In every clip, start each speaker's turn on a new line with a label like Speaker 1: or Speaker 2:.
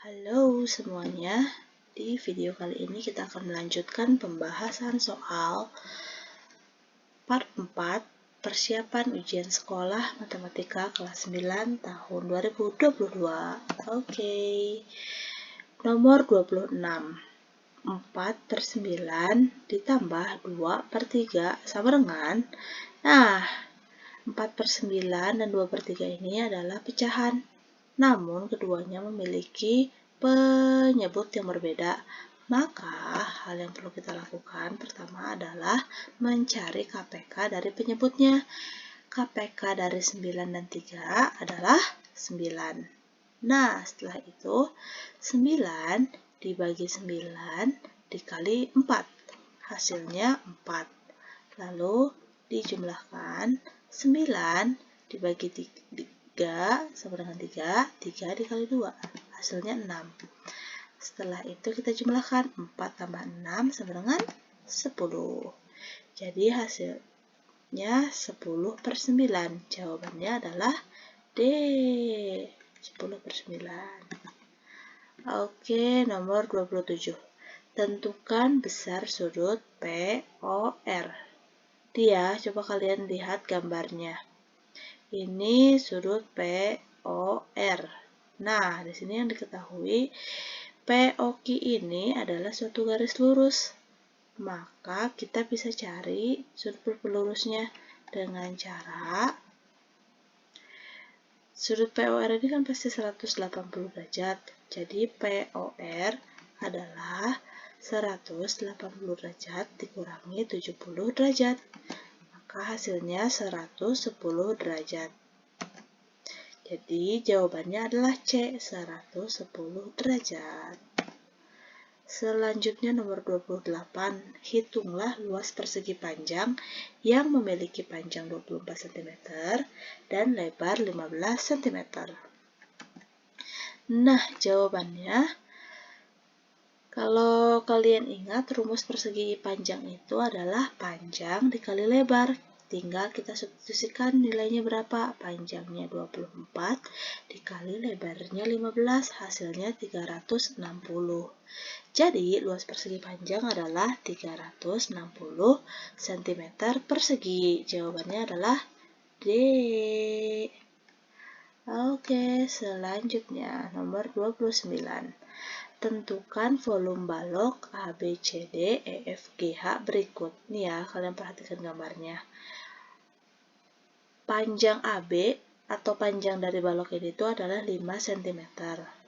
Speaker 1: Halo semuanya, di video kali ini kita akan melanjutkan pembahasan soal part 4 persiapan ujian sekolah matematika kelas 9 tahun 2022. Oke, nomor 26. 4/9 ditambah 2/3 sama dengan, nah 4/9 dan 2/3 ini adalah pecahan. Namun keduanya memiliki penyebut yang berbeda. Maka hal yang perlu kita lakukan pertama adalah mencari KPK dari penyebutnya. KPK dari 9 dan 3 adalah 9. Nah, setelah itu 9 dibagi 9 dikali 4. Hasilnya 4. Lalu dijumlahkan 9 dibagi 3 sama dengan 3, 3 dikali 2, hasilnya 6. Setelah itu kita jumlahkan 4 tambah 6 sama dengan 10. Jadi hasilnya 10/9. Jawabannya adalah D, 10/9. Oke, nomor 27. Tentukan besar sudut POR. Dia, coba kalian lihat gambarnya. Ini sudut POR. Nah, di sini yang diketahui POQ ini adalah suatu garis lurus. Maka kita bisa cari sudut berlurusnya dengan cara sudut POR ini kan pasti 180 derajat. Jadi POR adalah 180 derajat dikurangi 70 derajat. Maka hasilnya 110 derajat. Jadi jawabannya adalah C, 110 derajat. Selanjutnya nomor 28. Hitunglah luas persegi panjang yang memiliki panjang 24 cm dan lebar 15 cm. Nah, jawabannya, kalau kalian ingat, rumus persegi panjang itu adalah panjang dikali lebar. Tinggal kita substitusikan nilainya berapa. Panjangnya 24 dikali lebarnya 15, hasilnya 360. Jadi luas persegi panjang adalah 360 cm persegi. Jawabannya adalah D. Oke, selanjutnya nomor 29. Tentukan volume balok ABCD EFGH berikut. Nih ya, kalian perhatikan gambarnya. Panjang AB atau panjang dari balok ini itu adalah 5 cm.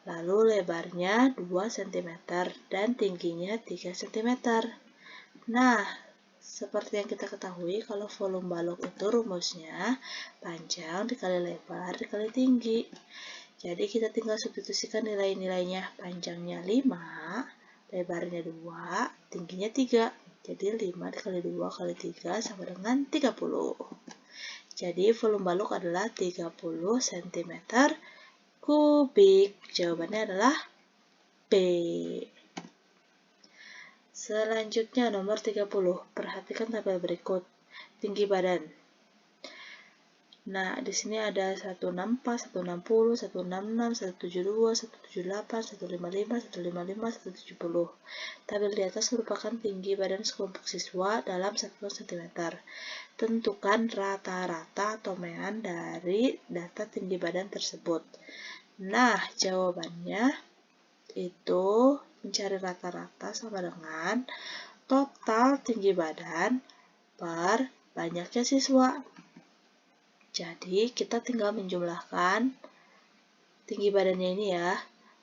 Speaker 1: Lalu lebarnya 2 cm dan tingginya 3 cm. Nah, seperti yang kita ketahui, kalau volume balok itu rumusnya panjang dikali lebar dikali tinggi. Jadi kita tinggal substitusikan nilai-nilainya. Panjangnya 5, lebarnya 2, tingginya 3. Jadi 5 dikali 2 kali 3 sama dengan 30. Jadi volume balok adalah 30 cm kubik. Jawabannya adalah B. Selanjutnya nomor 30. Perhatikan tabel berikut. Tinggi badan. Nah, di sini ada 164, 160, 166, 172, 178, 155, 155, 170. Tabel di atas merupakan tinggi badan sekelompok siswa dalam satuan cm. Tentukan rata-rata atau mean dari data tinggi badan tersebut. Nah, jawabannya itu mencari rata-rata sama dengan total tinggi badan per banyaknya siswa. Jadi kita tinggal menjumlahkan tinggi badannya ini ya.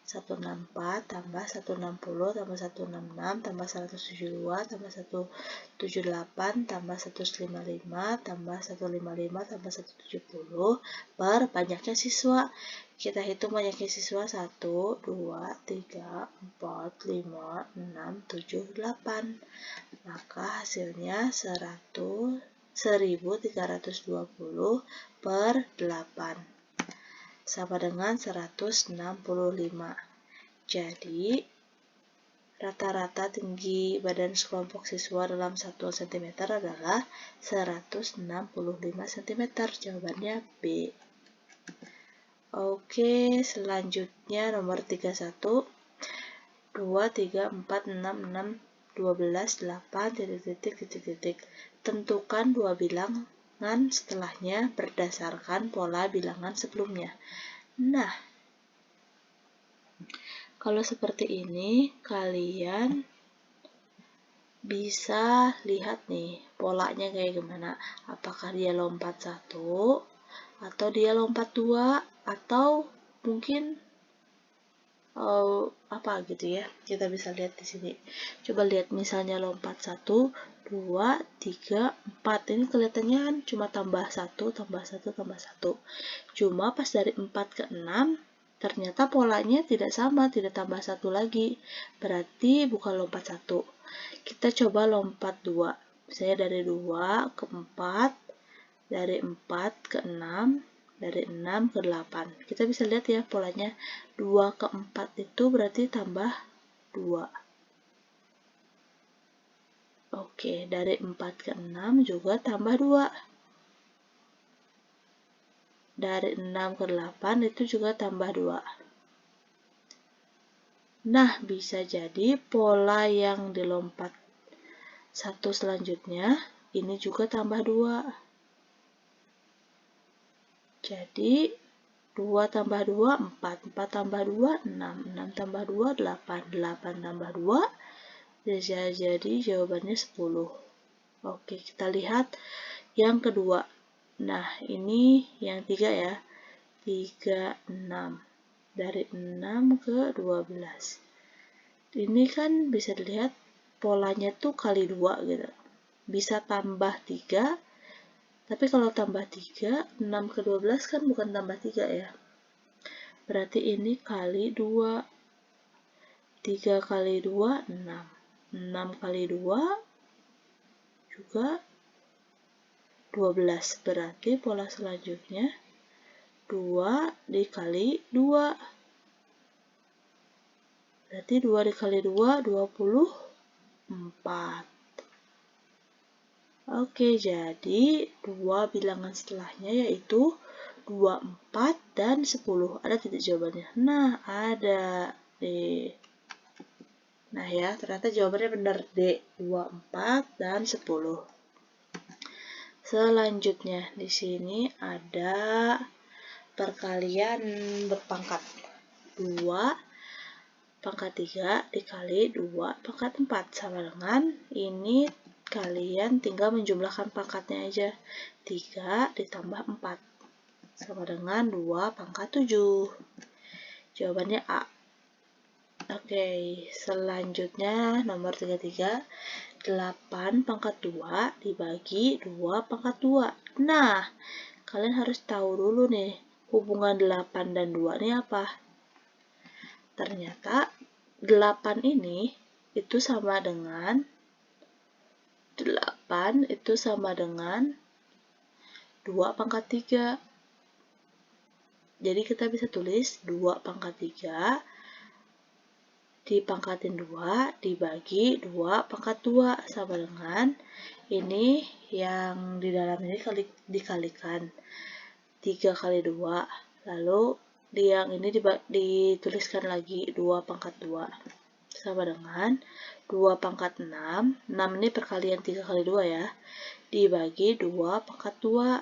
Speaker 1: 164 tambah 160 tambah 166 tambah 172 tambah 178 tambah 155 tambah 155 tambah 170 per banyaknya siswa. Kita hitung banyaknya siswa 1, 2, 3, 4, 5, 6, 7, 8. Maka hasilnya 1320 per 8 sama dengan 165. Jadi rata-rata tinggi badan sekelompok siswa dalam satuan cm adalah 165 cm. Jawabannya B. Oke, selanjutnya nomor 31. 2, 3, 4, 6, 6, 12, 8, titik. Tentukan dua bilangan setelahnya berdasarkan pola bilangan sebelumnya. Nah, kalau seperti ini, kalian bisa lihat nih polanya kayak gimana. Apakah dia lompat 1, atau dia lompat 2, atau mungkin apa gitu ya. Kita bisa lihat di sini. Coba lihat misalnya lompat 1, 2, 3, 4. Ini kelihatannya kan cuma tambah 1, tambah 1, tambah 1. Cuma pas dari 4 ke 6, ternyata polanya tidak sama, tidak tambah 1 lagi. Berarti bukan lompat 1. Kita coba lompat 2. Misalnya dari 2 ke 4, dari 4 ke 6, dari 6 ke 8. Kita bisa lihat ya polanya. 2 ke 4 itu berarti tambah 2. Oke, dari 4 ke 6 juga tambah 2. Dari 6 ke 8 itu juga tambah 2. Nah, bisa jadi pola yang dilompat 1 selanjutnya, ini juga tambah 2. Jadi, 2 tambah 2, 4. 4 tambah 2, 6. 6 tambah 2, 8. 8 tambah 2, bisa jadi jawabannya 10. Oke, kita lihat yang kedua. Nah, ini yang 3 ya. 3, 6. Dari 6 ke 12. Ini kan bisa dilihat polanya tuh kali 2 gitu. Bisa tambah 3, tapi kalau tambah 3, 6 ke 12 kan bukan tambah 3 ya. Berarti ini kali 2. 3 kali 2, 6. 6 kali 2 juga 12. Berarti pola selanjutnya 2 dikali 2. Berarti 2 dikali 2, 24. Oke, jadi dua bilangan setelahnya yaitu 24 dan 10. Ada titik jawabannya? Nah, ada D. Nah ya, ternyata jawabannya benar D. 24 dan 10. Selanjutnya di sini ada perkalian berpangkat. 2 pangkat 3 dikali 2 pangkat 4 sama dengan ini kalian tinggal menjumlahkan pangkatnya aja. 3 ditambah 4 sama dengan 2 pangkat 7. Jawabannya A. Oke, selanjutnya nomor 33. 8 pangkat 2 dibagi 2 pangkat 2. Nah, kalian harus tahu dulu nih, hubungan 8 dan 2 ini apa? Ternyata 8 ini itu sama dengan 8 itu sama dengan 2 pangkat 3. Jadi kita bisa tulis 2 pangkat 3 dipangkatin 2 dibagi 2 pangkat 2 sama dengan ini yang di dalam ini dikalikan 3 kali 2. Lalu yang ini dituliskan lagi 2 pangkat 2 sama dengan 2 pangkat 6. 6 ini perkalian 3 kali 2 ya. Dibagi 2 pangkat 2.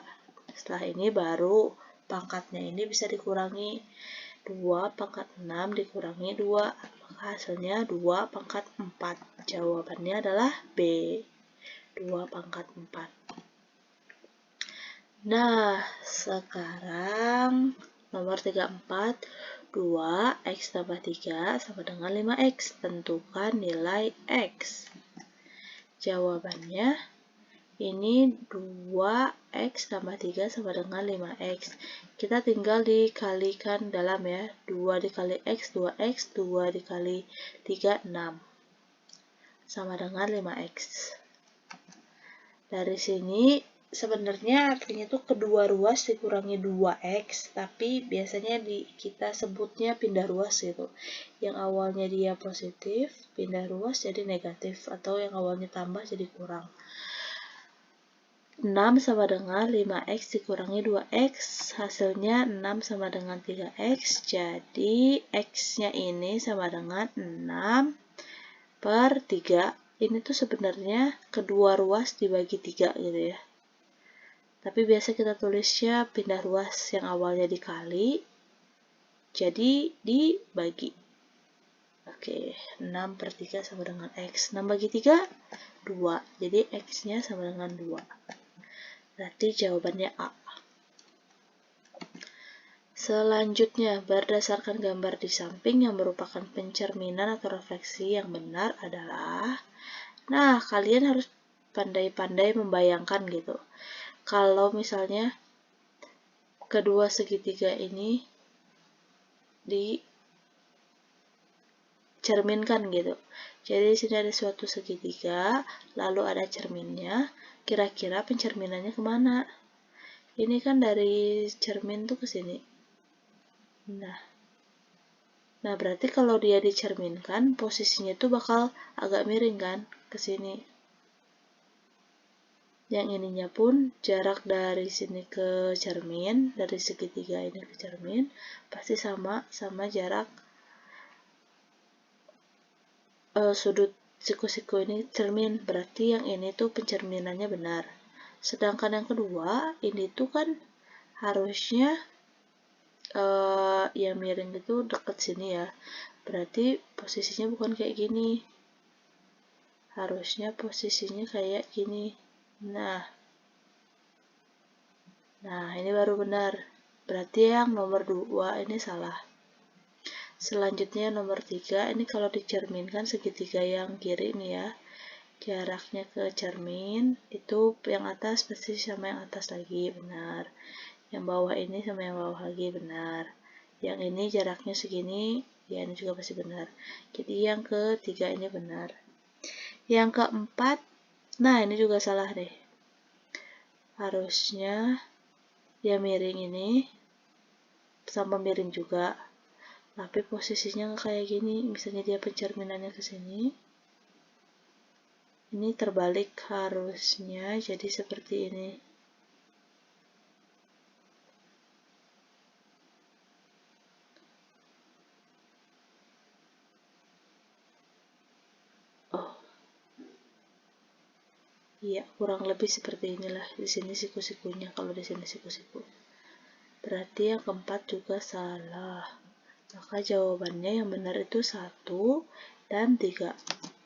Speaker 1: Setelah ini baru pangkatnya ini bisa dikurangi. 2 pangkat 6 dikurangi 2. Maka hasilnya 2 pangkat 4. Jawabannya adalah B. 2 pangkat 4. Nah, sekarang nomor 34. 2x tambah 3 sama dengan 5x. Tentukan nilai x. Jawabannya ini 2x tambah 3 sama dengan 5x. Kita tinggal dikalikan dalam ya. 2 dikali x, 2x. 2 dikali 3, 6. Sama dengan 5x. Dari sini sebenarnya artinya tuh kedua ruas dikurangi 2x, tapi biasanya kita sebutnya pindah ruas gitu. Yang awalnya dia positif, pindah ruas jadi negatif, atau yang awalnya tambah jadi kurang. 6 sama dengan 5x dikurangi 2x, hasilnya 6 sama dengan 3x, jadi x-nya ini sama dengan 6/3. Ini tuh sebenarnya kedua ruas dibagi 3 gitu ya. Tapi biasa kita tulisnya pindah ruas, yang awalnya dikali, jadi dibagi. Oke, 6/3 sama dengan x. 6 bagi 3, 2. Jadi x-nya sama dengan 2. Berarti jawabannya A. Selanjutnya, berdasarkan gambar di samping yang merupakan pencerminan atau refleksi yang benar adalah, nah kalian harus pandai-pandai membayangkan gitu. Kalau misalnya kedua segitiga ini dicerminkan gitu. Jadi di sini ada suatu segitiga, lalu ada cerminnya. Kira-kira pencerminannya kemana? Ini kan dari cermin tuh ke sini. Nah, berarti kalau dia dicerminkan, posisinya tuh bakal agak miring kan ke sini. Yang ininya pun jarak dari sini ke cermin, dari segitiga ini ke cermin, pasti sama jarak sudut siku-siku ini cermin. Berarti yang ini tuh pencerminannya benar. Sedangkan yang kedua, ini tuh kan harusnya yang miring itu dekat sini ya. Berarti posisinya bukan kayak gini. Harusnya posisinya kayak gini. Nah, ini baru benar. Berarti yang nomor 2 ini salah. Selanjutnya nomor 3, ini kalau dicerminkan segitiga yang kiri nih ya. Jaraknya ke cermin, itu yang atas pasti sama yang atas lagi, benar. Yang bawah ini sama yang bawah lagi, benar. Yang ini jaraknya segini, ya ini juga pasti benar. Jadi yang ketiga ini benar. Yang keempat, nah ini juga salah deh. Harusnya ya miring ini sama miring juga. Tapi posisinya nggak kayak gini. Misalnya dia pencerminannya ke sini. Ini terbalik harusnya jadi seperti ini. Oh. Iya, kurang lebih seperti inilah. Di sini siku-sikunya, kalau di sini siku-siku. Berarti yang keempat juga salah. Maka jawabannya yang benar itu 1 dan 3.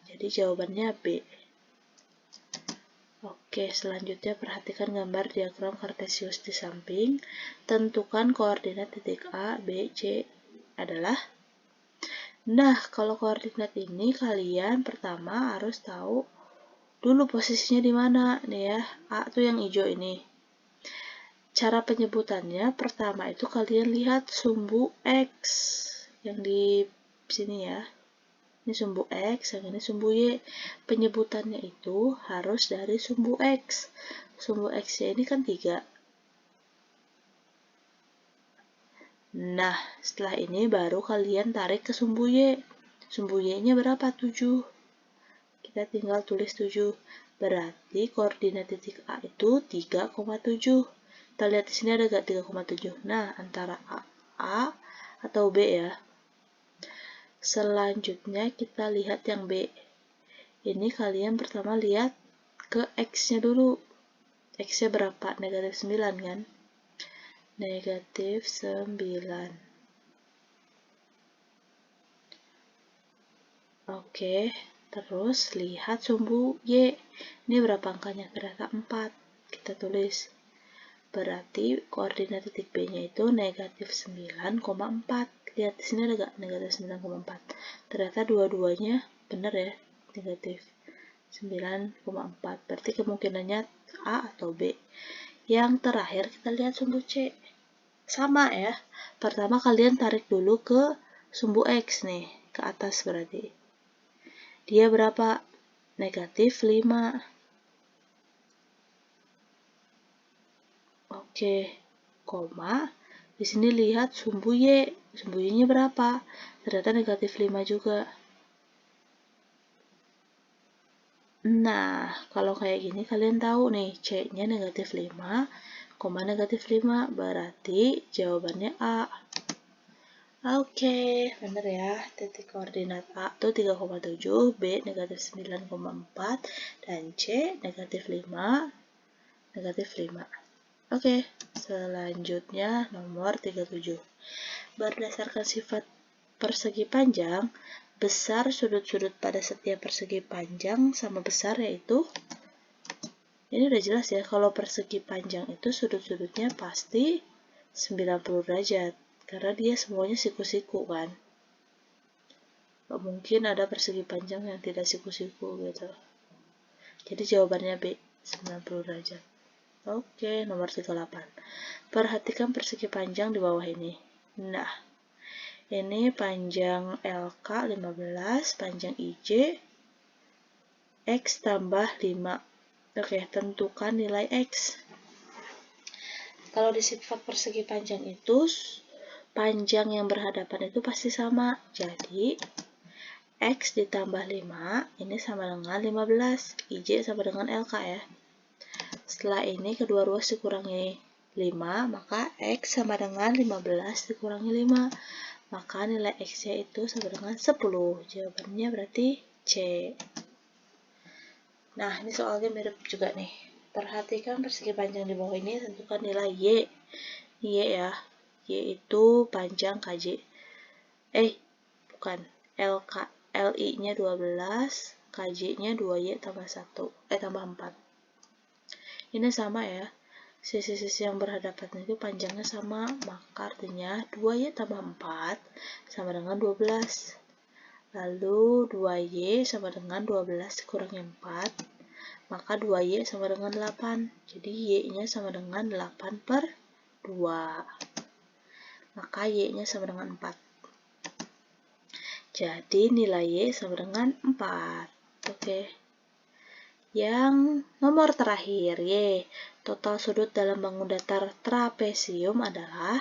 Speaker 1: Jadi jawabannya B. Oke, selanjutnya perhatikan gambar diagram kartesius di samping. Tentukan koordinat titik A, B, C adalah. Nah, kalau koordinat ini kalian pertama harus tahu dulu posisinya di mana nih ya. A tuh yang hijau ini. Cara penyebutannya pertama itu kalian lihat sumbu X yang di sini ya. Ini sumbu X, yang ini sumbu Y. Penyebutannya itu harus dari sumbu X. Sumbu X-nya ini kan 3. Nah, setelah ini baru kalian tarik ke sumbu Y. Sumbu Y-nya berapa? 7. Kita tinggal tulis 7. Berarti koordinat titik A itu 3,7. Kita lihat di sini ada gak 3,7? Nah, antara A atau B ya. Selanjutnya kita lihat yang B. Ini kalian pertama lihat ke X-nya dulu. X-nya berapa? Negatif 9 kan? Negatif 9. Oke, terus lihat sumbu Y. Ini berapa angkanya? Ternyata 4. Kita tulis. Berarti koordinat titik B-nya itu negatif 9,4. Lihat di sini ada gak negatif 9,4? Ternyata dua-duanya benar ya, negatif 9,4. Berarti kemungkinannya A atau B. Yang terakhir kita lihat sumbu C. Sama ya. Pertama kalian tarik dulu ke sumbu X nih, ke atas berarti. Dia berapa? Negatif 5. Oke, koma. Di sini lihat sumbu Y. Sumbu Y-nya berapa? Ternyata negatif 5 juga. Nah, kalau kayak gini kalian tahu nih, C-nya negatif 5, koma negatif 5, berarti jawabannya A. Oke, bener ya. Titik koordinat A itu 3,7, B negatif 9,4, dan C negatif 5, negatif 5. Oke, selanjutnya nomor 37. Berdasarkan sifat persegi panjang, besar sudut-sudut pada setiap persegi panjang sama besar, yaitu ini udah jelas ya, kalau persegi panjang itu sudut-sudutnya pasti 90 derajat karena dia semuanya siku-siku kan. Gak mungkin ada persegi panjang yang tidak siku-siku gitu. Jadi jawabannya B, 90 derajat. Oke, nomor 38. Perhatikan persegi panjang di bawah ini. Nah, ini panjang LK 15, panjang IJ X tambah 5. Oke, tentukan nilai X. Kalau di sifat persegi panjang itu, panjang yang berhadapan itu pasti sama. Jadi, X ditambah 5, ini sama dengan 15. IJ sama dengan LK ya. Setelah ini kedua ruas dikurangi 5, maka X sama dengan 15 dikurangi 5. Maka nilai X-nya itu sama dengan 10. Jawabannya berarti C. Nah, ini soalnya mirip juga nih. Perhatikan persegi panjang di bawah ini, tentukan nilai Y. Y ya. Y itu panjang KJ. Bukan. LK. LI-nya 12, KJ-nya 2Y tambah 1. Tambah 4. Ini sama ya. Sisi-sisi yang berhadapan itu panjangnya sama, maka artinya 2Y tambah 4 sama dengan 12. Lalu 2Y sama dengan 12 dikurangi 4, maka 2Y sama dengan 8. Jadi Y-nya sama dengan 8 per 2. Maka Y-nya sama dengan 4. Jadi nilai Y sama dengan 4. Oke. Yang nomor terakhir, Y. Total sudut dalam bangun datar trapesium adalah,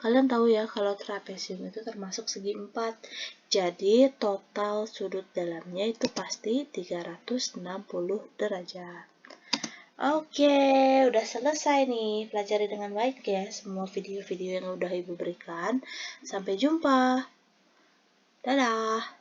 Speaker 1: kalian tahu ya kalau trapesium itu termasuk segi 4. Jadi total sudut dalamnya itu pasti 360 derajat. Oke, udah selesai nih. Pelajari dengan baik ya semua video-video yang udah Ibu berikan. Sampai jumpa. Dadah.